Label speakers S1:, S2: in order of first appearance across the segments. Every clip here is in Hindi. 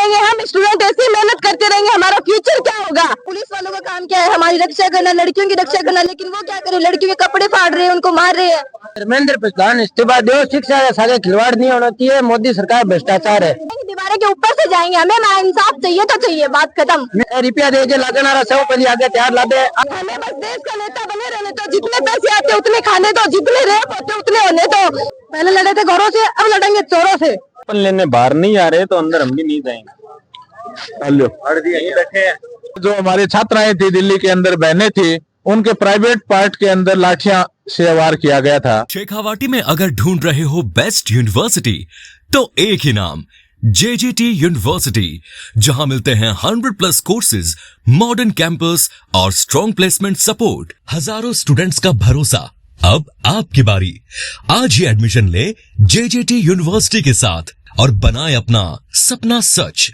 S1: रहेंगे, हम स्टूडेंट ऐसी मेहनत करते रहेंगे, हमारा फ्यूचर क्या होगा। पुलिस वालों का काम क्या है, हमारी रक्षा करना, लड़कियों की रक्षा करना, लेकिन वो क्या करे, लड़कियों के कपड़े फाड़ रहे हैं, उनको मार रहे हैं।
S2: धर्मेंद्र प्रधान इस्तीफा दो, शिक्षा के साथ खिलवाड़ नहीं होना चाहिए, मोदी सरकार भ्रष्टाचार है।
S1: दीवारें के ऊपर से जाएंगे, हमें ना इंसाफ चाहिए तो चाहिए, बात खत्म।
S2: रुपया दे के लादेना सब पहले आगे तैयार ला दे।
S1: हमें बस देश का नेता बने रहने तो, जितने पैसे आते उतने खाने दो, जितने रेप होते उतने होने दो। पहले लड़े थे घरों से, अब लड़ेंगे चोरों से।
S3: अपन लेने बाहर नहीं आ रहे तो अंदर हम भी नहीं जाएंगे।
S4: बैठे जो हमारे छात्राएं थी दिल्ली के अंदर बहनें थी, उनके प्राइवेट पार्ट के अंदर लाठियां से वार किया गया था।
S5: शेखावाटी में अगर ढूंढ रहे हो बेस्ट यूनिवर्सिटी तो एक ही नाम, JJT यूनिवर्सिटी, जहां मिलते हैं 100+ कोर्सेज, मॉडर्न कैंपस और स्ट्रॉन्ग प्लेसमेंट सपोर्ट, हजारों स्टूडेंट्स का भरोसा। अब आपकी बारी, आज ही एडमिशन ले JJT यूनिवर्सिटी के साथ और बनाए अपना सपना सच।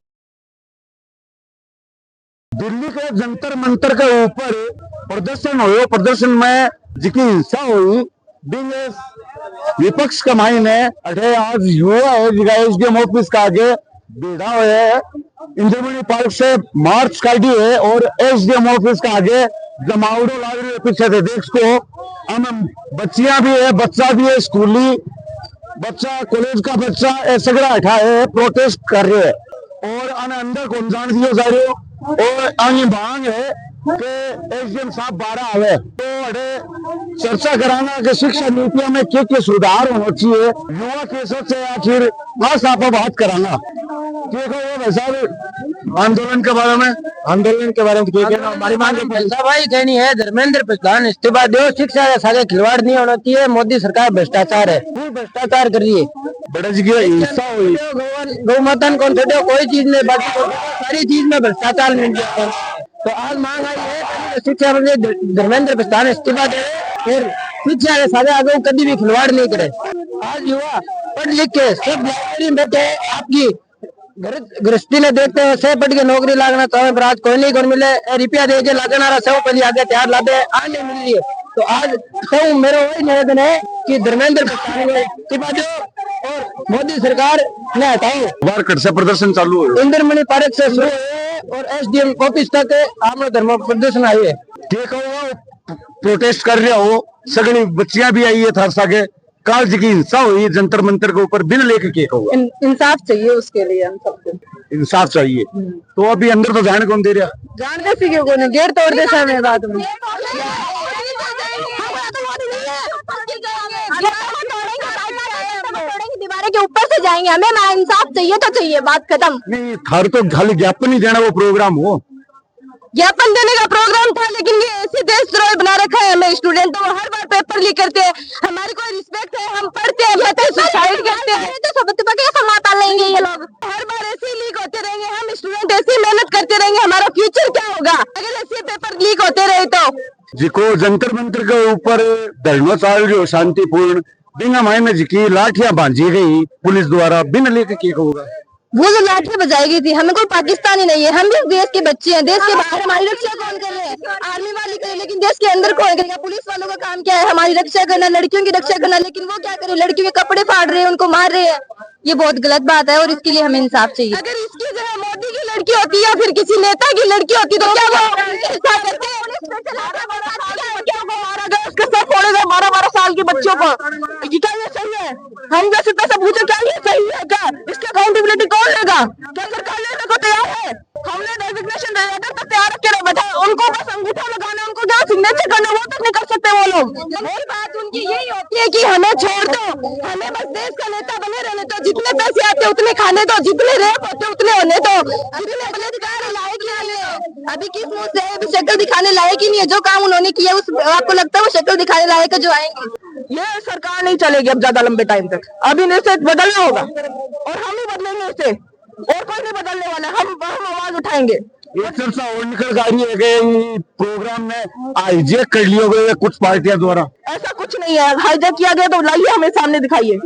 S4: दिल्ली के जंतर मंतर के ऊपर प्रदर्शन हुए, प्रदर्शन में जिकी हिंसा हुई, विपक्ष का माइन है अठे आज युवा है SDM ऑफिस का आगे बेड़ा हुए है, इंद्रमणि पार्क से मार्च काटी है और SDM ऑफिस का आगे जमावड़ो लाग रही है पीछे से देख को। हम बच्चियां भी है, बच्चा भी है, स्कूली बच्चा, कॉलेज का बच्चा सगड़ा हटा है, प्रोटेस्ट कर रहे हैं और अंदर कौन जान दियो जा रहे हो और आगे मांग है कि SDM साहब 12 आवे तो अरे चर्चा कराना कि शिक्षा नीतियों में क्या सुधार होना चाहिए, युवा केसर से आखिर बस आप बात कराना। आंदोलन के बारे में
S2: हमारी मांग भाई कहनी है, धर्मेंद्र प्रधान इस्तीफा दो, शिक्षा के साथ खिलवाड़ नहीं होना चाहिए, मोदी सरकार भ्रष्टाचार है, भ्रष्टाचार कर रही है।
S4: बड़े जी की हिंसा हुई,
S2: गौ माता कौन छोड़ो, कोई चीज नहीं, बाकी सारी चीज में भ्रष्टाचार मिल गया। तो आज मांग आई है शिक्षा मंत्री धर्मेंद्र प्रधान इस्तीफा दे और शिक्षा के साथ आगे कभी भी खिलवाड़ नहीं करे। आज युवा पढ़ लिख के सब लाइब्रेरी में बैठे, आपकी गृहस्थी ने देखते हैं, सब पढ़ के नौकरी लागना चाहे पर आज कोई नहीं कौन मिले, रुपया दे के लागना सब पहले आगे तैयार ला दे, आज नहीं मिल रही है। तो आज सब मेरा वही निवेदन है कि धर्मेंद्र प्रधान को इस्तीफा दो और मोदी सरकार ने हटाओ।
S4: वारकट से प्रदर्शन चालू है,
S2: इंद्रमणि पार्क से शुरू है और SDM ऑफिस तक आमनो धर्म प्रदर्शन आई है।
S4: ठीक है, प्रोटेस्ट कर रहे हो, सगड़ी बच्चियां भी आई है थार सागे, काल जी की हिंसा हुई जंतर मंतर के ऊपर बिन लेके के होगा।
S1: इंसाफ चाहिए उसके लिए, हम सबको
S4: इंसाफ चाहिए। तो अभी अंदर तो जाने कौन दे रहा,
S1: जानते सी क्यों कोने गेट तोड़ दे समय बाद में। दीवारें के ऊपर से जाएंगे, हमें ना इंसाफ चाहिए तो चाहिए, बात खत्म।
S4: नहीं थार तो खाली ज्ञापन ही देना वो प्रोग्राम हो,
S1: ज्ञापन देने का प्रोग्राम था, लेकिन ये ऐसे देशद्रोह बना रखा है हमें स्टूडेंटों को, हर बार पेपर लीक करते हैं, हमारी कोई रिस्पेक्ट है, हम पढ़ते हैं, सुसाइड करते हैं, तो सब कैसा माता लेंगे ये लोग। हर बार ऐसे लीक होते रहेंगे, हम स्टूडेंट ऐसी मेहनत करते रहेंगे, हमारा फ्यूचर क्या होगा अगर ऐसे पेपर लीक होते रहे तो।
S4: जिको जंतर मंतर के ऊपर धरना चाल रही हो शांतिपूर्ण, बिना मायने जिकी लाठियां बांधी गई पुलिस द्वारा, बिन लेके के होगा।
S1: वो जो लाठी बजाई गई थी, हमें कोई पाकिस्तानी नहीं है, हम भी देश के बच्चे हैं, देश के बाहर हमारी रक्षा कौन कर रहे हैं, आर्मी वाले करे, लेकिन देश के अंदर कौन करेगा। पुलिस वालों का काम क्या है, हमारी रक्षा करना, लड़कियों की रक्षा करना, लेकिन वो क्या करे, लड़कियों के कपड़े फाड़ रहे हैं, उनको मार रहे हैं। ये बहुत गलत बात है और इसके लिए हमें इंसाफ चाहिए। अगर इसकी जगह मोदी की लड़की होती या फिर किसी नेता की लड़की होती तो क्या वो ऐसा करते? उसके सब फोड़ेगा 12-12 साल के बच्चों को, क्या ये सही है? हम जैसे पैसा पूछे क्या ये सही है क्या? इसकी अकाउंटेबिलिटी कौन लेगा? क्या सरकार लेने को तैयार है? हमने डेजिग्नेशन तो तैयार रखे बैठा, उनको बस अंगूठा लगाना, उनको क्या सिग्नेचर करना वो तक नहीं कर सकते वो लोग। वही बात उनकी यही होती है कि हमें छोड़ दो, हमें बस देश का नेता बने रहने दो, जितने पैसे आते उतने खाने दो, जितने रेप होते उतने होने दो। लायक नहीं है अभी, किस मुंह से अभी शक्ल दिखाने लायक ही नहीं है। जो काम उन्होंने किया उस आपको लगता है वो शक्ल दिखाने लायक है जो आएंगे। ये सरकार नहीं चलेगी अब ज्यादा लंबे टाइम तक, अभी इसे बदलना होगा और हम ही बदलेंगे इसे, और कोई नहीं बदलने वाला। हम आवाज उठाएंगे।
S4: एक चर्चा और निकल रही है कि प्रोग्राम में हाईजैक कर लिया गया कुछ पार्टियों द्वारा।
S1: ऐसा कुछ नहीं है, हाईजैक किया गया तो लाइए हमें सामने दिखाइए।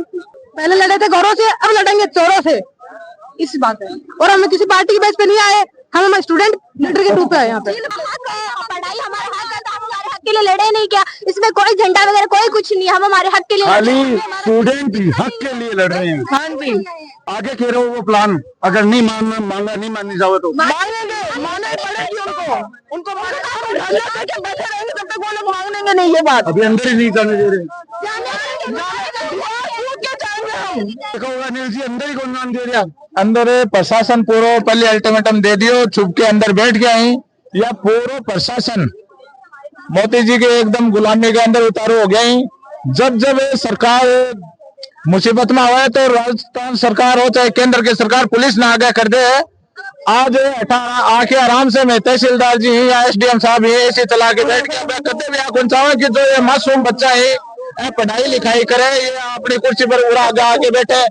S1: पहले लड़े थे घरों से, अब लड़ेंगे चोरों से, इस बात है। और हम किसी पार्टी की बेस पे नहीं आए, हम स्टूडेंट लीडर के रूप में आए यहाँ पे। पढ़ाई हमारा हक है,
S6: के लिए लड़े नहीं क्या? इसमें कोई झंडा वगैरह कोई कुछ नहीं, हम हमारे हक के लिए लड़े
S4: खाली
S6: हैं।
S4: स्टूडेंट हक के लिए लड़ रहे हैं।
S1: हाँ जी,
S4: आगे कह रहे हो वो प्लान अगर नहीं माननी जाओ तो
S1: मानेंगे, मानना ही पड़ेगी उनको बैठे रहेंगे तब तक वो लोग मानेंगे नहीं ये बात।
S4: अभी अंदर ही नहीं जाने दे रहे।
S1: क्या चाहेंगे हम?
S4: देखो अनिल जी अंदर ही कौन मान दे रहा।
S7: अंदर प्रशासन पूरा पहले अल्टीमेटम दे दियो, छुप के अंदर बैठ गया ही, या पूरा प्रशासन मोदी जी के एकदम गुलामी के अंदर उतारू हो गया ही। जब जब ये सरकार मुसीबत में आवे तो राजस्थान सरकार हो चाहे केंद्र की सरकार पुलिस ना आगे कर दे। आज आके आराम से मैं तहसीलदार जी या एसडीएम साहब ही ऐसे चला के बैठ के कदे भी आकुन चाहे कि जो ये मासूम बच्चा है पढ़ाई लिखाई करे, ये अपनी कुर्सी पर उड़ा आगे बैठे।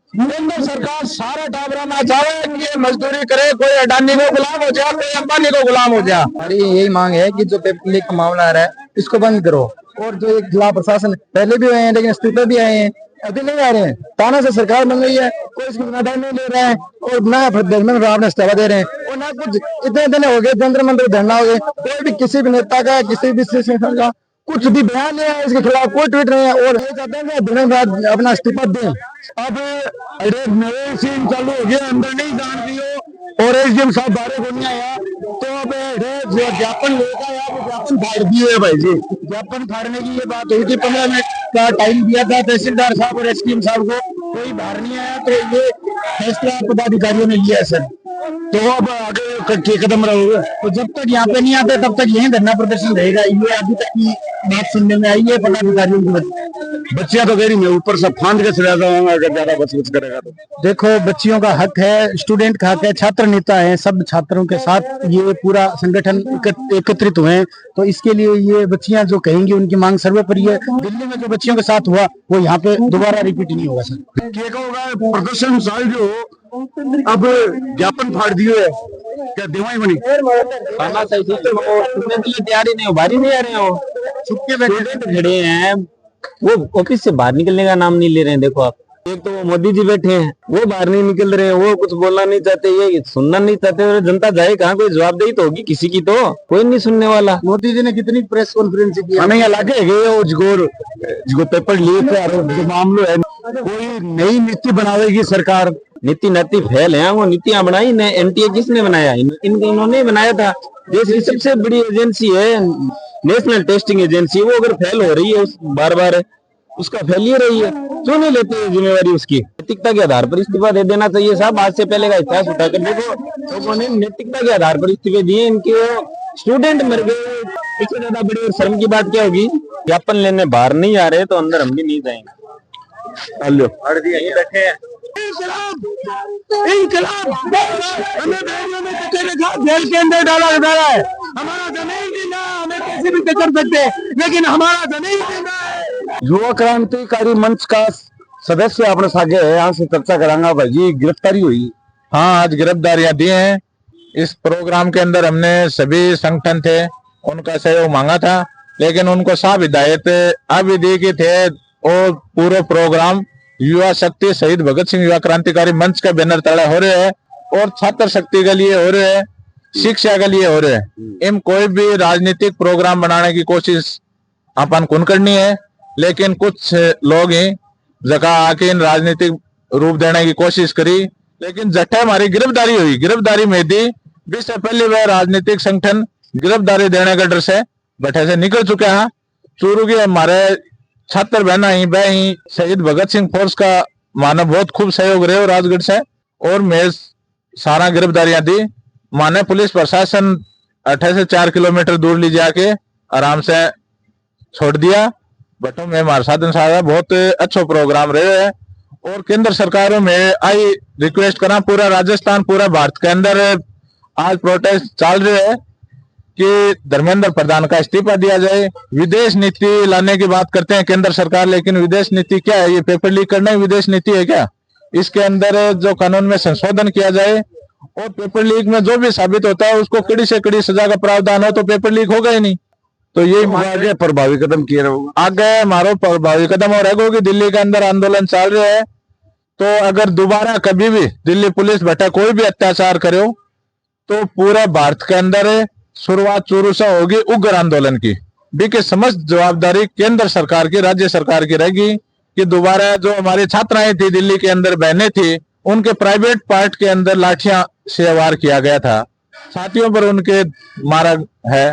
S7: केंद्र सरकार सारा टाबरा ना चाहे कि ये मजदूरी करे, कोई अडानी को गुलाम हो जाए, कोई अंबानी को गुलाम हो जाए।
S2: हमारी यही मांग है कि जो पेपर लीक का मामला आ रहा है इसको बंद करो। और जो ये खिलाफ प्रशासन पहले भी हुए हैं लेकिन इस्तीफे भी आए हैं, अभी नहीं आ रहे हैं। ताना से सरकार बन रही है, कोई इसकी जिम्मेदारी नहीं ले रहा है और ना धर्मेंद्र राव ने इस्तीफा दे रहे हैं और ना कुछ। इतने दिन हो गए जंतर मंदिर धरना हो गए, कोई भी किसी भी नेता का किसी भी संगठन का कुछ भी बयान नहीं है इसके खिलाफ, कोई ट्वीट नहीं है। और ये चाहते हैं कि धर्मेंद्र राव अपना इस्तीफा दें।
S4: अब अरे नए सीन चालू हो गया, अंदर नहीं जान दियो और एसडीएम साहब बारे को नहीं आया तो अब ज्ञापन लेगा या वो ज्ञापन फाड़ दिए भाई जी। ज्ञापन फाड़ने की ये बात हुई थी, 15 मिनट का टाइम दिया था तहसीलदार साहब और एसडीएम साहब को, कोई बाहर नहीं आया तो ये फैसला पदाधिकारियों ने लिया है सर। तो अब आगे कदम रहोगे तो जब तक यहाँ पे नहीं आते तब तक यही धरना प्रदर्शन रहेगा। ये अभी तक की बात सुनने में आई है पदाधिकारियों की। बच्चियां तो कह रही मैं ऊपर से फांद के चला जाऊंगा अगर ज्यादा बच करेगा तो।
S2: देखो बच्चियों का हक है, स्टूडेंट का हक है, छात्र नेता है, सब छात्रों के साथ ये पूरा संगठन एकत्रित हुए हैं। तो इसके लिए ये बच्चियां जो कहेंगी उनकी मांग सर्वोपरि है। दिल्ली में जो बच्चियों के साथ हुआ वो यहाँ पे दोबारा रिपीट नहीं होगा सर।
S4: क्या होगा प्रदर्शन साल जो अब ज्ञापन फाड़ दिए है क्या दिवाई बनी
S3: खाना सही से तो वो सुनने के लिए तैयार ही नहीं हो, बाहर ही नहीं आ रहे हो, छुप के बैठे खड़े हैं, वो ऑफिस से बाहर निकलने का नाम नहीं ले रहे हैं। देखो आप, एक तो वो मोदी जी बैठे हैं वो बाहर नहीं निकल रहे हैं, वो कुछ बोलना नहीं चाहते, ये सुनना नहीं चाहते। और जनता जाए कहाँ, कोई जवाबदेही तो होगी किसी की, तो कोई नहीं सुनने वाला।
S2: मोदी जी ने कितनी प्रेस कॉन्फ्रेंस की,
S4: हमें यहाँ लागे गए जो पेपर लीक है जो मामलो है, कोई नई नीति बनावेगी सरकार।
S3: नीति नती फैल है, वो नीतियां बनाई ने एनटीए किसने बनाया? इन्होंने बनाया था। देश की सबसे बड़ी एजेंसी है नेशनल टेस्टिंग एजेंसी, वो अगर फेल हो रही है बार बार उसका फैल ही रही है, क्यों नहीं लेते जिम्मेवारी उसकी? नैतिकता के आधार पर इस्तीफा दे देना चाहिए साहब। आज से पहले का इतिहास उठाकर देखो, लोगों ने नैतिकता के आधार पर इस्तीफे दिए, इनके स्टूडेंट मर गए, इससे ज्यादा बड़ी और शर्म की बात क्या होगी? ज्ञापन लेने बाहर नहीं आ रहे तो अंदर हम भी नहीं जाएंगे। बैठे हैं
S4: इनकलाब हमें बैरियों में धक्के लगा जेल के अंदर डाला है। हमारा जमीन जीना हमें कैसे भी कर सकते लेकिन हमारा जमीन जीना है। युवा क्रांतिकारी मंच का सदस्य अपने सागे है, यहाँ से चर्चा करांगा। भाई जी गिरफ्तारी हुई?
S7: हाँ, आज गिरफ्तारियां दी हैं। इस प्रोग्राम के अंदर हमने सभी संगठन थे उनका सहयोग मांगा था, लेकिन उनको साफ हिदायत अभी दी कि थे और पूरे प्रोग्राम युवा शक्ति शहीद भगत सिंह युवा क्रांतिकारी मंच के बैनर तले हो रहे हैं और छात्र शक्ति के लिए हो रहे हैं, शिक्षा के लिए हो रहे हैं। इन कोई भी राजनीतिक प्रोग्राम बनाने की कोशिश अपन कौन करनी है, लेकिन कुछ लोग ही जगह आके इन राजनीतिक रूप देने की कोशिश करी, लेकिन जट्टे हमारी गिरफ्तारी हुई। गिरफ्तारी में दी 20 से पहले वह राजनीतिक संगठन गिरफ्तारी देने के डर से बैठे से निकल चुके हैं। चूरू के हमारे छात्र बहना ही बह शहीद भगत सिंह फोर्स का माने बहुत खूब सहयोग रहे राजगढ़ से, और मैं सारा गिरफ्तारियां दी। माने पुलिस प्रशासन 8 से 4 किलोमीटर दूर ले जाके आराम से छोड़ दिया। बटो में हमारे साधन साधा बहुत अच्छा प्रोग्राम रहे है। और केंद्र सरकारों में आई रिक्वेस्ट करा, पूरा राजस्थान पूरा भारत के अंदर आज प्रोटेस्ट चल रहे हैं कि धर्मेंद्र प्रधान का इस्तीफा दिया जाए। विदेश नीति लाने की बात करते हैं केंद्र सरकार, लेकिन विदेश नीति क्या है? ये पेपर लीक करना ही विदेश नीति है क्या? इसके अंदर जो कानून में संशोधन किया जाए और पेपर लीक में जो भी साबित होता है उसको कड़ी से कड़ी सजा का प्रावधान हो तो पेपर लीक होगा ही नहीं। तो यही आगे प्रभावी कदम किए रहो। आगे हमारा प्रभावी कदम और है कि दिल्ली के अंदर आंदोलन चल रहे हैं, तो अगर दोबारा कभी भी दिल्ली पुलिस बैठा कोई भी अत्याचार करे तो पूरा भारत के अंदर शुरुआत चूरू से होगी उग्र आंदोलन की। बी के समस्त जवाबदारी केंद्र सरकार की, राज्य सरकार की रहेगी कि दोबारा जो हमारी छात्राएं थी दिल्ली के अंदर, बहनें थी, उनके प्राइवेट पार्ट के अंदर लाठियां से वार किया गया था, साथियों पर उनके मारा है।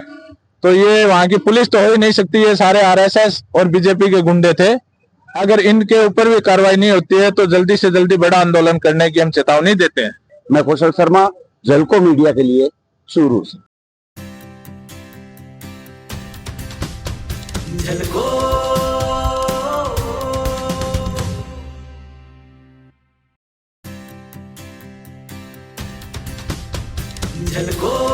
S7: तो ये वहां की पुलिस तो हो ही नहीं सकती, ये सारे आरएसएस और बीजेपी के गुंडे थे। अगर इनके ऊपर भी कार्रवाई नहीं होती है तो जल्दी से जल्दी बड़ा आंदोलन करने की हम चेतावनी देते हैं।
S4: मैं कौशल शर्मा, झलको मीडिया के लिए शुरू से।
S5: झलको